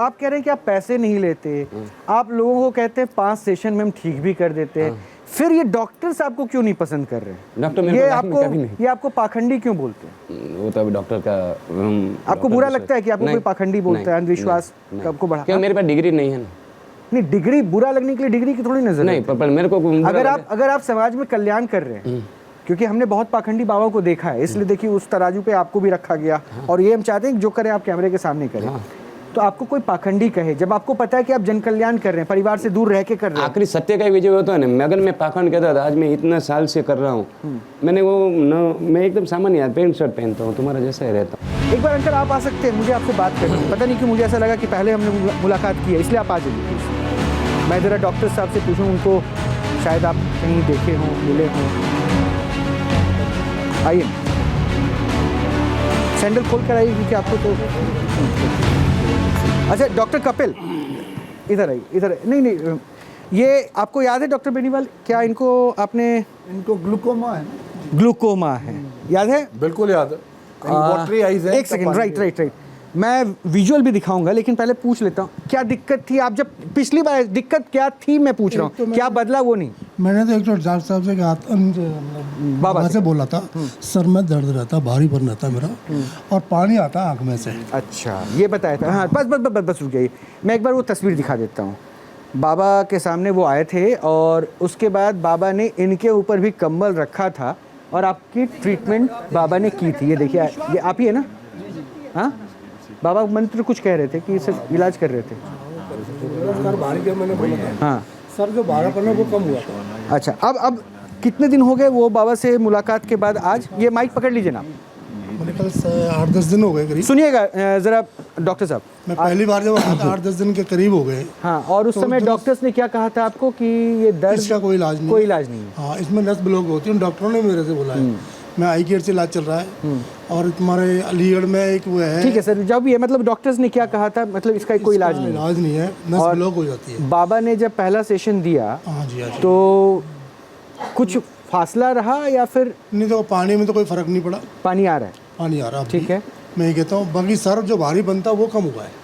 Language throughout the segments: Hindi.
आप कह रहे हैं कि आप पैसे नहीं लेते, आप लोगों को कहते हैं 5 सेशन में हम ठीक भी कर देते हैं, फिर ये डॉक्टर्स आपको क्यों नहीं पसंद कर रहे हैं? डॉक्टर मेरे ये को आपको कभी नहीं। ये आपको पाखंडी क्यों बोलते हैं? वो तो अभी डॉक्टर का आपको बुरा लगता है कि आपको कोई पाखंडी बोलता है, अंधविश्वास आपको बढ़ा? क्यों? मेरे पास डिग्री नहीं है ना। नहीं, डिग्री बुरा लगने के लिए डिग्री की थोड़ी नजर नहीं, पर मेरे को अगर आप समाज में कल्याण कर रहे हैं, क्योंकि हमने बहुत पाखंडी बाबा को देखा है, इसलिए देखिए उस तराजू पे आपको भी रखा गया, और ये हम चाहते हैं कि जो करें आप कैमरे के सामने करें। तो आपको कोई पाखंडी कहे, जब आपको पता है कि आप जन कल्याण कर रहे हैं, परिवार से दूर रह के कर रहे हैं, आखिरी सत्य का ही विजय होता है ना। अगर मैं पाखंड कहता था, आज मैं इतना साल से कर रहा हूँ, मैंने वो मैं एकदम सामान्य यार पैंट शर्ट पहनता हूँ, तुम्हारा जैसा ही रहता हूँ। एक बार अंकल आप आ सकते हैं, मुझे आपसे बात करनी है। पता नहीं क्यों मुझे ऐसा लगा कि पहले हमने मुलाकात की है, इसलिए आप आ जाइए प्लीज़। मैं ज़रा डॉक्टर साहब से पूछूं, उनको शायद आप कहीं देखे हों, मिले हों। आइए, सैंडल खोल कर आइए, क्योंकि आपको तो अच्छा डॉक्टर कपिल इधर आइए, इधर। नहीं, ये आपको याद है डॉक्टर बेनीवाल, क्या इनको इनको ग्लूकोमा है ना? ग्लूकोमा है, याद है? बिल्कुल याद है। वाटरी आइज है। एक सेकंड, राइट। मैं विजुअल भी दिखाऊंगा, लेकिन पहले पूछ लेता हूँ क्या दिक्कत थी। आप जब पिछली बार दिक्कत क्या थी मैं पूछ रहा हूँ, क्या बदला वो नहीं? मैंने तो एक तो डॉक्टर साहब से कहा, बाबा से बोला था, सर में दर्द रहता, भारीपन रहता मेरा, और पानी आता आँख में से। अच्छा, ये बताया था। हाँ, बस रुक जाइए, मैं एक बार वो तस्वीर दिखा देता हूँ। बाबा के सामने वो आए थे, और उसके बाद बाबा ने इनके ऊपर भी कंबल रखा था, और आपकी ट्रीटमेंट बाबा ने की थी। ये देखिए, ये आप ही है ना? हाँ, बाबा मंत्र कुछ कह रहे थे कि सिर्फ इलाज कर रहे थे। सर भारी का मैंने बोला था। हाँ सर, जो भारापन है वो कम हुआ था। अच्छा, अब कितने दिन हो गए वो बाबा से मुलाकात के बाद? आज ये माइक पकड़ लीजिए ना। मेरे कल 8-10 दिन हो गए करीब। सुनिएगा ज़रा डॉक्टर साहब, मैं पहली बार जब आया था 8-10 दिन के करीब हो गए। हाँ, और उस समय डॉक्टर्स ने क्या कहा था आपको कि ये दर्द इसका कोई इलाज नहीं है। हाँ, इसमें नस ब्लॉक होती है, डॉक्टरों ने मेरे से बोला है। मैं आई केयर से इलाज चल रहा है, और तुम्हारे अलीगढ़ में एक वो है। ठीक है सर, जब ये मतलब डॉक्टर्स ने क्या कहा था, मतलब इसका कोई इलाज नहीं है, नस ब्लॉक हो जाती है। बाबा ने जब पहला सेशन दिया, हाँ जी, तो कुछ फासला रहा या फिर नहीं? तो पानी में तो कोई फर्क नहीं पड़ा, पानी आ रहा है? पानी आ रहा। ठीक है, मैं ये कहता हूँ, बाकी सर जो भारी बनता वो कम हुआ है।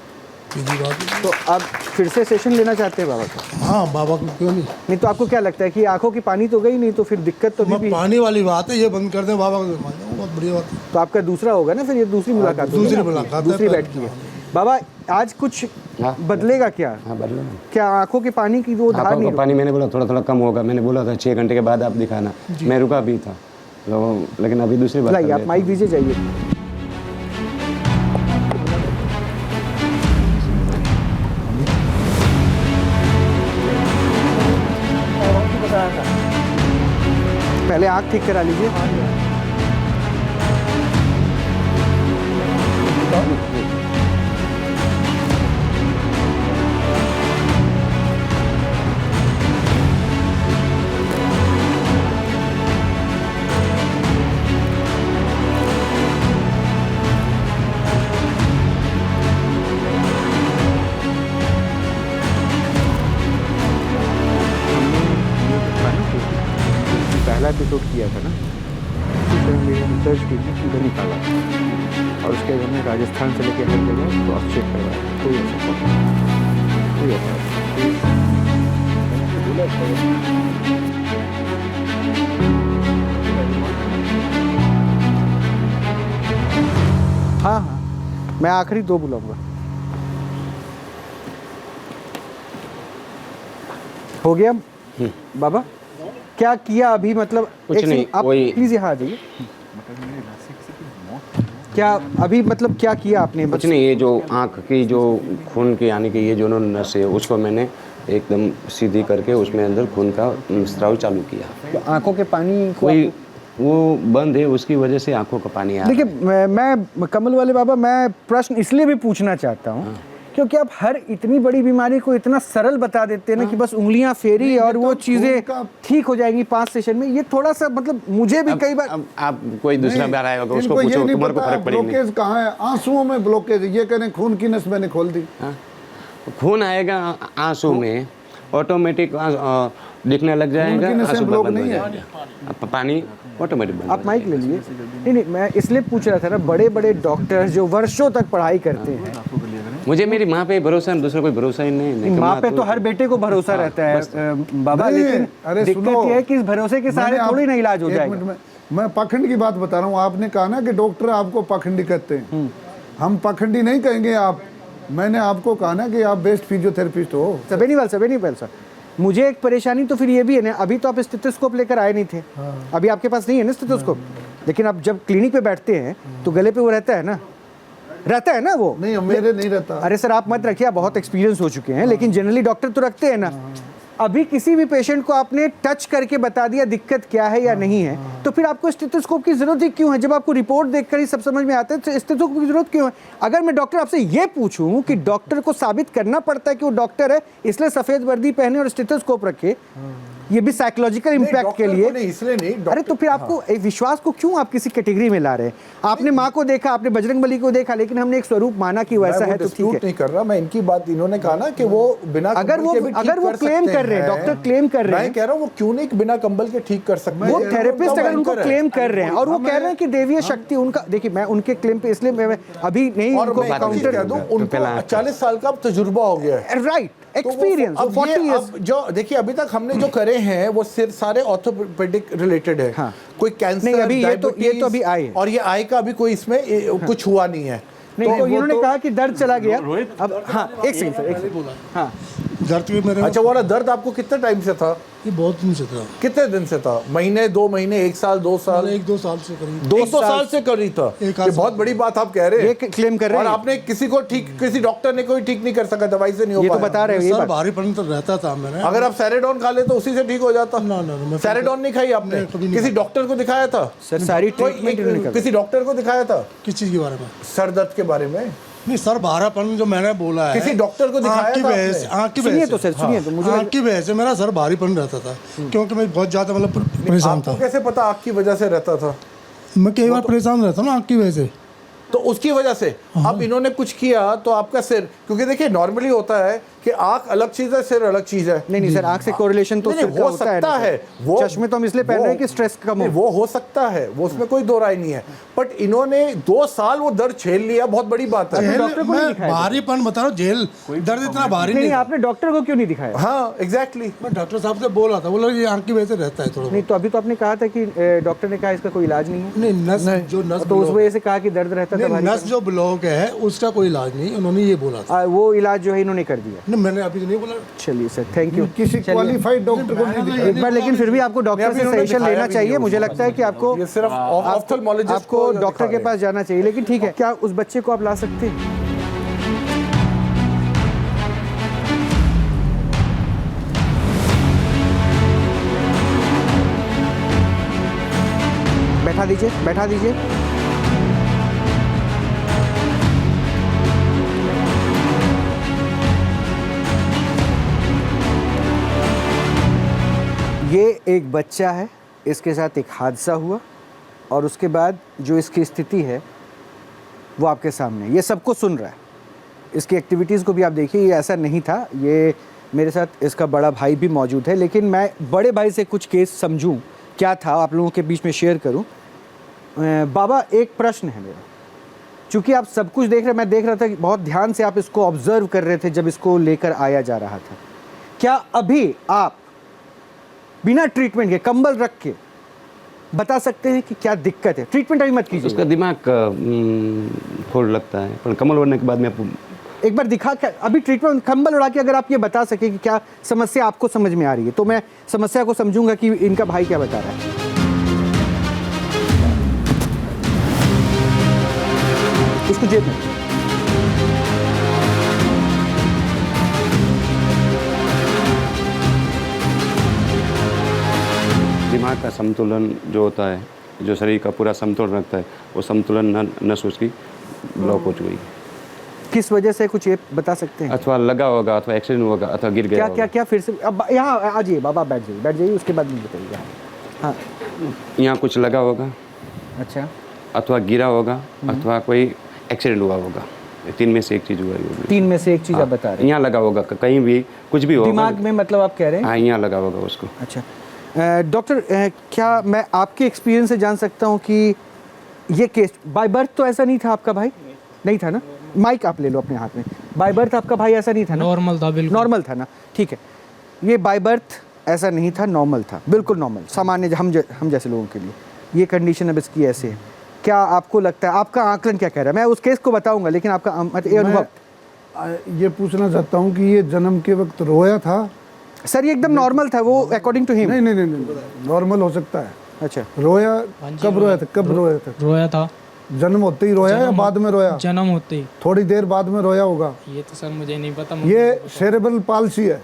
तो आप फिर से सेशन लेना चाहते हैं बाबा का? हाँ, बाबा को क्यों नहीं। तो आपको क्या लगता है कि आंखों की पानी तो गई नहीं, तो फिर दिक्कत तो भी? पानी वाली बात है, ये बंद कर दे बाबा को, बहुत बढ़िया बात है। तो आपका दूसरा होगा ना फिर, ये दूसरी मुलाकात, दूसरी बैठ की है। बाबा आज कुछ बदलेगा क्या? हाँ, बदलेगा। क्या आंखों की पानी की वो धार नहीं? पानी मैंने बोला थोड़ा कम होगा, मैंने बोला था 6 घंटे के बाद आप दिखाना। मैं रुका भी था, लेकिन अभी दूसरी बात। आप माइक दीजिए, जाइए। पहले आँख ठीक करा लीजिए। पहला एपिसोड किया था ना, फिर हमने रिसर्च की थी, उधर निकाला, और उसके बाद हमने राजस्थान से लेकर हर जगह क्रॉस चेक करवाया, कोई हाँ, मैं आखिरी 2 बुलाऊंगा। हो गया बाबा? क्या किया अभी, मतलब कुछ नहीं, आप प्लीज यहाँ आ जाइए। क्या अभी मतलब क्या किया आपने? कुछ नहीं, ये जो आँख की जो खून की यानी कि ये जो नस है, उसको मैंने एकदम सीधी करके उसमें अंदर खून का स्राव चालू किया। तो आँखों के पानी कोई वो बंद है, उसकी वजह से आँखों का पानी आ रहा है। देखिए, मैं कमल वाले बाबा, मैं प्रश्न इसलिए भी पूछना चाहता हूँ क्योंकि आप हर इतनी बड़ी बीमारी को इतना सरल बता देते हैं ना, कि बस उंगलियां फेरी और वो चीजें ठीक हो जाएंगी 5 सेशन में। ये थोड़ा सा मतलब मुझे भी कई बार, आप कोई दूसरा बार आएगा तो उसको पूछो, तुम्हारे को फर्क पड़ेगा। ब्लॉकेज कहाँ है? आंसुओं में ब्लॉकेज, ये कहने खून की नस मैंने खोल दी। खून आएगा आंसू में, ऑटोमेटिक दिखने लग जाएगा, आंसू ब्लॉक बंद हो नहीं है, जाएगा, पानी ऑटोमेटिक बंद। आप माइक ले लीजिए। नहीं, मैं इसलिए पूछ रहा था ना, बड़े बड़े डॉक्टर्स जो वर्षों तक पढ़ाई करते हैं, मुझे मेरी माँ पे भरोसा है, दूसरा कोई भरोसा ही नहीं। माँ पे तो हर बेटे को भरोसा रहता है बाबा, नहीं, लेकिन अरे दिक्कत सुनो, ये है कि इस भरोसे के सहारे थोड़ी ना इलाज हो एक जाएगा। मिनट में मैं पाखंड की बात बता रहा हूँ। आपने कहा ना कि डॉक्टर आपको पाखंडी कहते हैं, हम पाखंडी नहीं कहेंगे आप। मैंने आपको कहा ना कि आप बेस्ट फिजियोथेरेपिस्ट हो। सबेनीवाल सर, मुझे एक परेशानी तो फिर ये भी है ना, अभी तो आप स्टेथोस्कोप लेकर आए नहीं थे, अभी आपके पास नहीं है ना स्टेथोस्कोप, लेकिन आप जब क्लिनिक पे बैठते हैं तो गले पे वो रहता है ना वो। नहीं, मेरे नहीं रहता। अरे सर आप मत रखिए, आप बहुत एक्सपीरियंस हो चुके हैं, लेकिन जनरली डॉक्टर तो रखते हैं ना। अभी किसी भी पेशेंट को आपने टच करके बता दिया दिक्कत क्या है या नहीं है, तो फिर आपको स्टेथोस्कोप की जरूरत ही क्यों है? जब आपको रिपोर्ट देखकर ही सब समझ में आता है तो स्टेथोस्कोप की जरूरत क्यों है? अगर मैं डॉक्टर आपसे ये पूछूं कि डॉक्टर को साबित करना पड़ता है कि वो डॉक्टर है इसलिए सफेद वर्दी पहने और स्टेथोस्कोप रखे, ये भी साइकोलॉजिकल इम्पैक्ट के लिए, इसलिए नहीं। अरे तो फिर आपको एक विश्वास को क्यों आप किसी कैटेगरी में ला रहे हैं? आपने माँ को देखा, आपने बजरंगबली को देखा, लेकिन हमने एक स्वरूप माना कि वैसा है तो ठीक है। नहीं कर रहा मैं इनकी बात, इन्होंने कहा ना कि वो बिना अगर वो क्लेम कर रहे हैं, डॉक्टर क्लेम कर रहे हैं, मैं कह रहा हूँ वो क्यों नहीं बिना कंबल के ठीक कर सकते? वो थेरेपिस्ट अगर उनको क्लेम कर रहे हैं और वो कह रहे हैं कि देवीय शक्ति उनका, देखिए मैं उनके क्लेम पे इसलिए मैं अभी नहीं उनको काउंटर दूं, उनको 40 साल का तजुर्बा हो गया है, राइट, एक्सपीरियंस 40 इयर्स। जो देखिए अभी तक हमने जो करे हैं वो सिर्फ सारे ऑर्थोपेडिक रिलेटेड है। हाँ। कोई कैंसर नहीं, अभी ये तो अभी आए हैं। और ये आई का अभी कोई इसमें कुछ हुआ नहीं है। नहीं तो इन्होंने कहा कि दर्द चला गया। अब हाँ एक सेकंड सर, हाँ दर्द भी मेरे अच्छा, वो वाला दर्द आपको कितने टाइम से था? ये बहुत दिन से था। कितने दिन से था? महीने, 2 महीने, 1 साल, 2 साल? 1-2 साल से करीब। 2 साल से कर रही था। ये बहुत बड़ी बात आप कह रहे हैं। ये क्लेम कर रहे और हैं। आपने किसी को ठीक, किसी डॉक्टर ने कोई ठीक नहीं कर सका, दवाई से नहीं हो ये तो पाया। बता रहे हो ये सर बात। भारीपन तो रहता था मैंने। अगर आप सैरेडोन खा ले तो उसी से ठीक हो जाता। ना, सैरेडोन नहीं खाई आपने? किसी डॉक्टर को दिखाया था? सर सारी ट्रीटमेंट इन्होंने कर किसी डॉक्टर को दिखाया था? किस चीज के बारे में? सर दर्द के बारे में? नहीं सर, भारापन जो मैंने बोला है, किसी डॉक्टर को दिखाया आँख की था वजह से, आपने? आँख की सुनिए वजह तो से, सर, सुनिए तो मुझे आँख की वजह से मेरा सर भारीपन रहता था, क्योंकि मैं बहुत ज्यादा मतलब परेशान आपको था। कैसे पता आँख की वजह से रहता था? मैं कई बार परेशान रहता हूँ ना आँख की वजह से। तो उसकी वजह से अब इन्होंने कुछ किया तो आपका सिर, क्योंकि देखिए नॉर्मली होता है कि आँख अलग चीज है, सिर अलग चीज है। नहीं सर, आंख से कोरिलेशन तो नहीं, सिर का हो होता है सकता ना है। सर। वो चश्मे तो हम इसलिए पहन रहे हैं कि स्ट्रेस कम नहीं, हो। वो हो सकता है, वो उसमें कोई दो राय नहीं है, बट इन्होंने 2 साल वो दर्द झेल लिया, बहुत बड़ी बात है। डॉक्टर को नहीं मैं दिखाया? भारीपन बता रहा हूँ, जेल दर्द इतना भारी नहीं नहीं था। आपने डॉक्टर को क्यों नहीं दिखाया? हाँ एग्जैक्टली। मैं डॉक्टर साहब से बोल रहा था, बोला ये आँख की वजह से रहता है थोड़ा। नहीं तो अभी तो आपने कहा था कि डॉक्टर ने कहा इसका कोई इलाज नहीं है, नहीं नस जो नस तो उस वजह से कहा कि दर्द रहता था नहीं, भारी। नस जो ब्लॉक है उसका कोई इलाज नहीं, उन्होंने ये बोला था। वो इलाज जो है इन्होंने कर दिया। नहीं मैंने अभी तो नहीं बोला। चलिए सर, थैंक यू। किसी क्वालिफाइड डॉक्टर को नहीं दिखाया। एक बार लेकिन फिर भी आपको डॉक्टर से इन्होंने सजेशन दिखाया लेना भी चाहिए। नहीं मुझे लगता है कि आपको ये सिर्फ ऑफ्थल्मोलॉजिस्ट आपको डॉक्टर के पास जाना चाहिए, लेकिन ठीक है, क्या उस बच्चे को आप ला सकते हैं? बैठा दीजिए, बैठा दीजिए। ये एक बच्चा है, इसके साथ एक हादसा हुआ और उसके बाद जो इसकी स्थिति है वो आपके सामने, ये सबको सुन रहा है। इसकी एक्टिविटीज़ को भी आप देखिए, ये ऐसा नहीं था। ये मेरे साथ इसका बड़ा भाई भी मौजूद है, लेकिन मैं बड़े भाई से कुछ केस समझूं क्या था, आप लोगों के बीच में शेयर करूं। बाबा एक प्रश्न है मेरा, चूँकि आप सब कुछ देख रहे, मैं देख रहा था कि बहुत ध्यान से आप इसको ऑब्जर्व कर रहे थे जब इसको लेकर आया जा रहा था। क्या अभी आप बिना ट्रीटमेंट के कंबल रख के बता सकते हैं कि क्या दिक्कत है? ट्रीटमेंट अभी मत कीजिए। उसका दिमाग फोड़ लगता है, पर कमल ओढ़ने के बाद में आपको एक बार दिखा के अभी ट्रीटमेंट कंबल उड़ा के अगर आप ये बता सके कि क्या समस्या आपको समझ में आ रही है, तो मैं समस्या को समझूंगा कि इनका भाई क्या बता रहा है। उसको जेब में दिमाग का संतुलन जो होता है, जो शरीर का पूरा समतोलन रखता है, वो संतुलन नस उसकी ब्लॉक हो चुकी है। किस वजह से कुछ ये बता सकते हैं? अथवा लगा होगा, अथवा एक्सीडेंट होगा, अथवा गिर गया क्या होगा। क्या क्या फिर से अब यहाँ आ जाइए बाबा, बैठ जाइए, बैठ जाइए, उसके बाद मुझे बताइए। हाँ यहाँ कुछ लगा होगा, अच्छा, अथवा गिरा होगा, अथवा कोई एक्सीडेंट हुआ होगा। 3 में से एक चीज़ हुआ होगी। 3 में से एक चीज़ आप बता रहे हैं। यहाँ लगा होगा, कहीं भी कुछ भी होगा दिमाग में, मतलब आप कह रहे हैं? हाँ, यहाँ लगा होगा उसको। अच्छा डॉक्टर, क्या मैं आपके एक्सपीरियंस से जान सकता हूँ कि ये केस बाय बर्थ तो ऐसा नहीं था आपका भाई? नहीं था ना? माइक आप ले लो अपने हाथ में। बाय बर्थ आपका भाई ऐसा नहीं था ना? नॉर्मल था बिल्कुल। नॉर्मल था ना, ठीक है। ये बाय बर्थ ऐसा नहीं था, नॉर्मल था, बिल्कुल नॉर्मल, सामान्य हम जैसे लोगों के लिए। ये कंडीशन अब इसकी ऐसे है। क्या आपको लगता है, आपका आकलन क्या कह रहा है? मैं उस केस को बताऊंगा, लेकिन आपका ये अनुभव। ये पूछना चाहता हूँ कि ये जन्म के वक्त रोया था? सर ये एकदम नॉर्मल था वो, अकॉर्डिंग टू हिम। नहीं, नॉर्मल हो सकता है। अच्छा, रोया कब रोया था? कब रोया था? रोया था जन्म होते ही रोया या बाद में रोया? जन्म होते ही। थोड़ी देर बाद में रोया होगा। ये तो सर मुझे नहीं पता। ये सेरेब्रल पाल्सी है।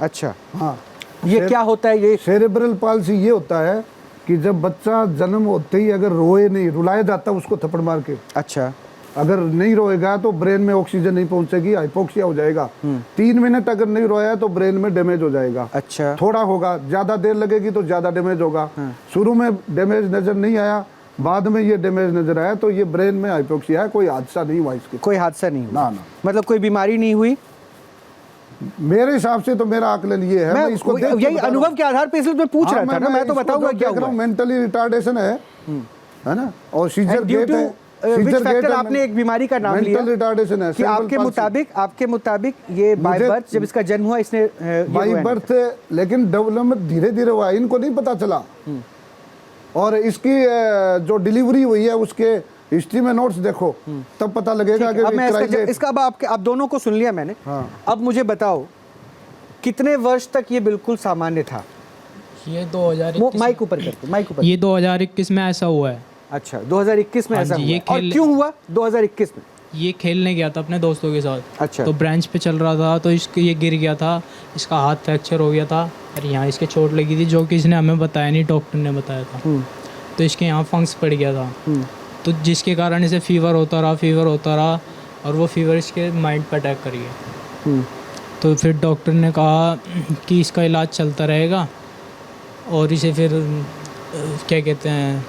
अच्छा, हाँ, ये क्या होता है? ये सेरेब्रल पाल्सी ये होता है कि जब बच्चा जन्म होते ही अगर रोए नहीं, रुलाया जाता उसको थप्पड़ मार के, अच्छा, अगर नहीं रोएगा तो ब्रेन में ऑक्सीजन नहीं पहुंचेगी, हाइपोक्सिया हो जाएगा। 3 मिनट अगर नहीं रोया तो ब्रेन में डैमेज हो जाएगा। अच्छा, थोड़ा होगा, ज्यादा देर लगेगी तो ज्यादा डैमेज होगा। शुरू में डैमेज नजर नहीं आया, बाद में ये डैमेज नजर आया, तो ये ब्रेन में हाइपोक्सिया है। कोई हादसा नहीं हुआ इसके। कोई हादसा नहीं हुआ? ना। मतलब कोई बीमारी नहीं हुई? मेरे हिसाब से तो मेरा आकलन ये है, मैं इसको देख के यही बता रहा हूं। अनुभव के आधार पे इसलिए मैं पूछ रहा था ना, मैं तो इसको बताऊंगा जब क्या देख रहा हुआ। हूं, मेंटली रिटार्डेशन है ना, और सीजर ड्यू गेट टू है। व्हिच फैक्टर आपने एक बीमारी का नाम लिया मेंटल रिटार्डेशन है कि आपके मुताबिक ये बाय बर्थ जब इसका जन्म हुआ इसने बाय बर्थ, लेकिन डेवलपमेंट धीरे धीरे हुआ, इनको नहीं पता चला। और इसकी जो डिलीवरी हुई है उसके हिस्ट्री में नोट्स देखो, तब पता लगेगा कि अब मैं इसका अब आप दोनों को सुन लिया मैंने। अब मुझे बताओ कितने वर्ष तक ये बिल्कुल सामान्य था? ये 2021 माइक ऊपर करके, माइक ऊपर। ये 2021 में ऐसा हुआ है। अच्छा, 2021 में हाँ ऐसा जी, हुआ। ये और क्यों हुआ 2021 में? ये खेलने गया था अपने दोस्तों के साथ। अच्छा। तो ब्रांच पे चल रहा था, तो इसको ये गिर गया था, इसका हाथ फ्रैक्चर हो गया था और यहाँ इसके चोट लगी थी, जो कि इसने हमें बताया नहीं, डॉक्टर ने बताया था। तो इसके यहाँ फंक्स पड़ गया था, तो जिसके कारण इसे फीवर होता रहा और वो फीवर इसके माइंड पर अटैक कर गया। तो फिर डॉक्टर ने कहा कि इसका इलाज चलता रहेगा और इसे फिर क्या कहते हैं,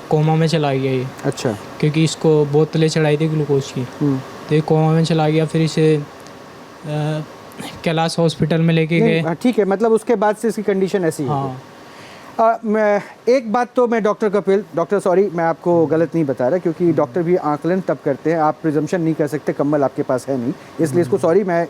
कोमा में चला गया ये। अच्छा, क्योंकि इसको बोतलें चढ़ाई थी ग्लूकोज की, तो ये कोमा में चला गया। फिर इसे कैलाश हॉस्पिटल में लेके गए। ठीक है, मतलब उसके बाद से इसकी कंडीशन ऐसी है। हाँ। मैं एक बात तो मैं डॉक्टर कपिल, डॉक्टर सॉरी मैं आपको गलत नहीं बता रहा, क्योंकि डॉक्टर भी आकलन तब करते हैं, आप प्रिजम्पशन नहीं कर सकते, कम्बल आपके पास है नहीं, इसलिए इसको सॉरी। मैं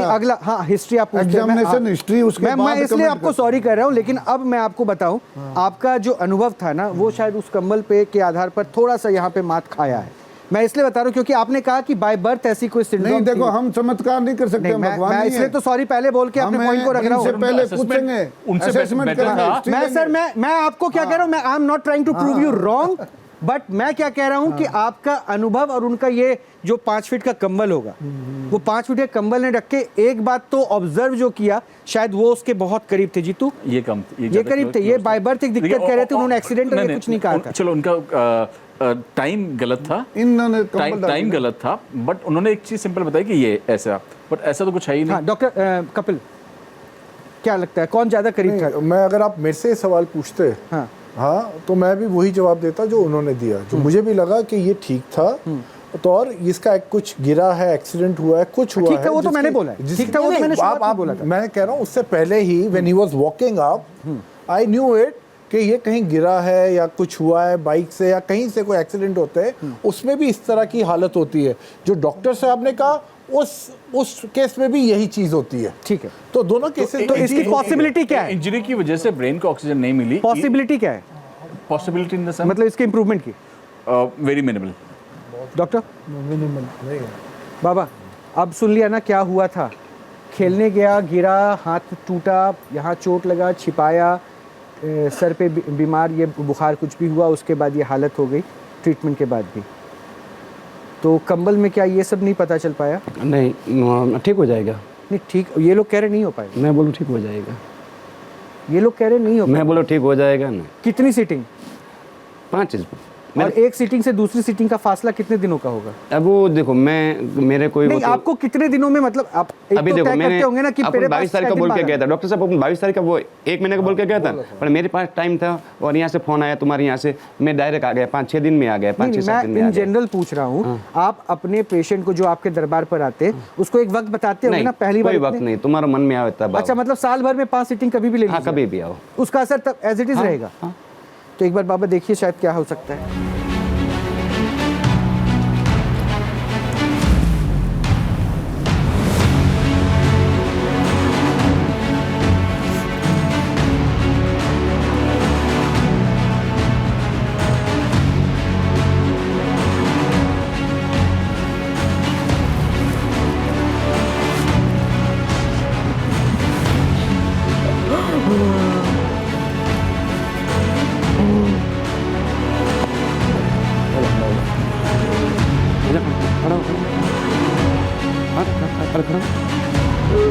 अगला हाँ हिस्ट्री आप पूछते हैं, हिस्ट्री उसके मैं इसलिए आपको सॉरी कर रहा हूँ। लेकिन अब मैं आपको बताऊँ, आपका जो अनुभव था ना, वो शायद उस कम्बल पे के आधार पर थोड़ा सा यहाँ पे मात खाया है। मैं इसलिए बता रहा हूँ क्योंकि आपने कहा कि बाय बर्थ ऐसी कोई सिंड्रोम नहीं। देखो, हम चमत्कार नहीं कर सकते, मैं इसलिए तो सॉरी पहले बोल के अपने पॉइंट को रख रहा हूँ। पहले पूछेंगे, असेसमेंट करेंगे। मैं सर मैं आपको क्या कह रहा हूँ, मैं I am not trying to prove you wrong, but मैं क्या कह रहा हूँ कि आपका अनुभव और उनका ये जो 5 फीट का कंबल होगा, वो 5 फीट के कंबल ने रख के एक बात तो ऑब्जर्व जो किया, शायद वो उसके बहुत करीब थे। जीतू, ये करीब थे, ये बाय बर्थ एक दिक्कत कह रहे थे उन्होंने, एक्सीडेंट करके कुछ नहीं कहा था। चलो, उनका टाइम गलत था, इन्होंने टाइम गलत था, बट उन्होंने एक चीज सिंपल बताई कि ये ऐसा, बट ऐसा तो कुछ है ही नहीं। हाँ, डॉक्टर कपिल क्या लगता है कौन ज्यादा करीब था? मैं अगर आप मेरे से सवाल पूछते हाँ तो मैं भी वही जवाब देता जो उन्होंने दिया, जो मुझे भी लगा कि ये ठीक था। तो और इसका कुछ गिरा है, एक्सीडेंट हुआ है, कुछ हुआ ठीक था, वो तो मैंने बोला है, ठीक था, वो तो मैंने शुरुआत में बोला था। मैं कह रहा हूँ उससे पहले ही when he was walking up, I knew it कि ये कहीं गिरा है या कुछ हुआ है बाइक से या कहीं से कोई एक्सीडेंट होता है, उसमें भी इस तरह की हालत होती है। जो डॉक्टर साहब ने कहा उस केस में भी यही चीज होती है। ठीक है, तो दोनों केसेस तो इसकी पॉसिबिलिटी क्या है? इंजरी की वजह से ब्रेन को ऑक्सीजन नहीं मिली। पॉसिबिलिटी क्या है? पॉसिबिलिटी इन द सेंस मतलब इसके इंप्रूवमेंट की वेरी मिनिमल। डॉक्टर बाबा, अब सुन लिया ना क्या हुआ था? खेलने गया, गिरा, हाथ टूटा, यहाँ चोट लगा, छिपाया, सर पे बीमार, ये बुखार कुछ भी हुआ, उसके बाद ये हालत हो गई ट्रीटमेंट के बाद भी। तो कंबल में क्या ये सब नहीं पता चल पाया? नहीं, ठीक हो जाएगा। नहीं ठीक, ये लोग कह रहे नहीं हो पाएगा। मैं बोलूँ ठीक हो जाएगा। ये लोग कह रहे नहीं हो पाएगा। मैं बोलो ठीक हो जाएगा ना। कितनी सीटिंग? 5 और एक सीटिंग से दूसरी सीटिंग का फासला कितने दिनों का होगा? अब वो देखो, मेरे कोई नहीं, आपको कितने दिनों में, मतलब आप अभी तो देखो, मैंने होंगे ना कि 22 तारीख का बोल के गया था डॉक्टर साहब, 22 तारीख का वो 1 महीने का बोल के गया था, पर मेरे पास टाइम था और यहाँ से फोन आया तुम्हारे यहाँ से, मैं डायरेक्ट आ गया, 5-6 दिन में आ गया, 5-6 दिन में। इन जनरल पूछ रहा हूँ, आप अपने पेशेंट को जो आपके दरबार पर आते उसको एक वक्त बताते होंगे ना? पहली बार वक्त नहीं, तुम्हारा मन में आए तब। अच्छा, मतलब साल भर में 5 सीटिंग कभी भी ले लीजिए? कभी भी आओ, उसका असर तब एज इट इज रहेगा। तो एक बार बाबा देखिए शायद क्या हो सकता है। खड़ा हो, खड़ा हो। हाँ, खड़ा, खड़ा, खड़ा।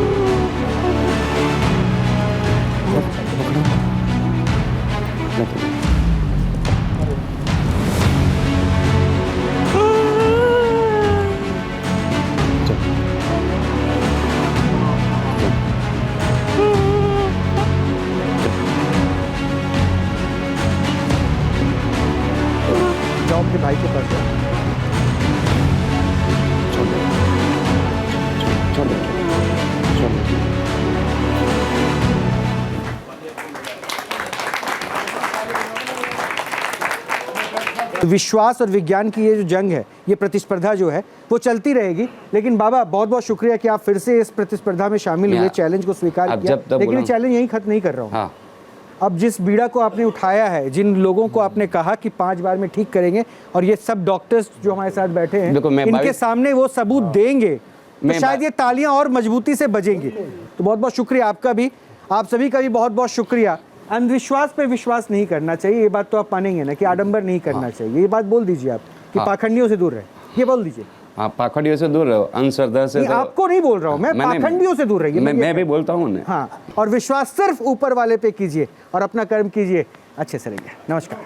जाओ अपने भाई के पास जाओ। छोड़ दो, छोड़ दो, छोड़ दो। विश्वास और विज्ञान की ये जो जंग है, ये प्रतिस्पर्धा जो है वो चलती रहेगी। लेकिन बाबा बहुत बहुत शुक्रिया कि आप फिर से इस प्रतिस्पर्धा में शामिल हुए, चैलेंज को स्वीकार अब किया। जब तक लेकिन ये बोला- चैलेंज यहीं खत्म नहीं कर रहा हूँ। हाँ, अब जिस बीड़ा को आपने उठाया है, जिन लोगों को आपने कहा कि 5 बार में ठीक करेंगे, और ये सब डॉक्टर्स जो हमारे साथ बैठे हैं, देखो, मैं इनके 22 सामने वो सबूत देंगे, तो मैं शायद ये तालियां और मजबूती से बजेंगी। तो बहुत बहुत शुक्रिया आपका भी, आप सभी का भी बहुत बहुत शुक्रिया। अंधविश्वास पे विश्वास नहीं करना चाहिए, ये बात तो आप मानेंगे ना, कि आडंबर नहीं करना चाहिए। ये बात बोल दीजिए आप कि पाखंडियों से दूर रहे, ये बोल दीजिए। हाँ, पाखंडियों से दूर रहो, अंधश्रद्धा से नहीं, आपको नहीं बोल रहा हूँ मैं, पाखंडियों से दूर रहिए। मैं भी बोलता हूँ उन्हें। हाँ, और विश्वास सिर्फ ऊपर वाले पे कीजिए और अपना कर्म कीजिए। अच्छे से रहिए। नमस्कार।